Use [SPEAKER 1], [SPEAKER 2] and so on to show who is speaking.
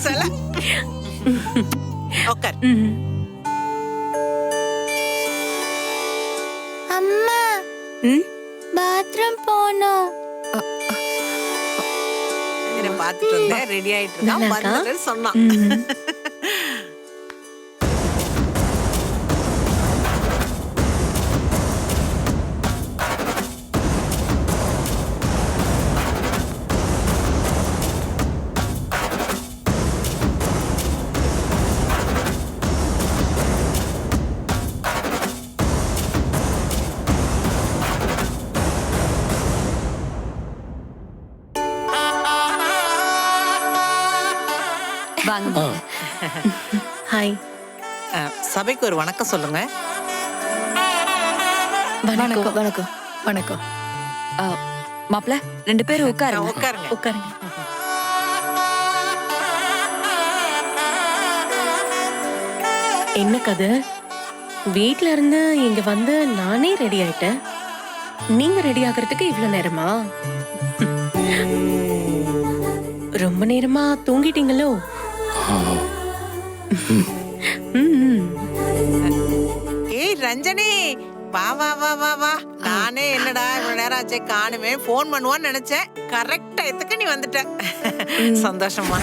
[SPEAKER 1] சில உட்கார்.
[SPEAKER 2] அம்மா
[SPEAKER 3] ம்
[SPEAKER 2] பாத்ரூம் போனோம்.
[SPEAKER 1] பாத்துட்டு வந்தேன், ரெடி ஆயிட்டு இருக்கான்,
[SPEAKER 3] நல்லாக்கா?
[SPEAKER 1] வந்துட்டு சொன்னான்.
[SPEAKER 3] ம்.
[SPEAKER 4] வாங்க
[SPEAKER 3] ஹாய்.
[SPEAKER 1] சபைக்கு ஒரு வணக்கம் சொல்லுங்க.
[SPEAKER 3] வணக்கம்.
[SPEAKER 4] வணக்கம் வணக்கம் மாப்பிள்ள 2 பேரும் உட்காருங்க.
[SPEAKER 1] உட்காருங்க.
[SPEAKER 3] உட்காருங்க. என்ன கதை? வீட்ல இருந்து இங்க வந்து நானே ரெடி ஆயிட்டேன். நீங்க ரெடி ஆகிறதுக்கு இவ்வளவு நேரமா? ரொம்ப நேரமா தூங்கிட்டீங்களோ? ம்.
[SPEAKER 1] ஏய் ரஞ்சனி, வா வா வா வா வா. நானே என்னடா இவ்வளவு நேரம் ஆச்சே காணுமே, போன் பண்ணுவான்னு நினைச்சேன். கரெக்ட் டயத்துக்கு நீ வந்துட்ட. சந்தோஷமா.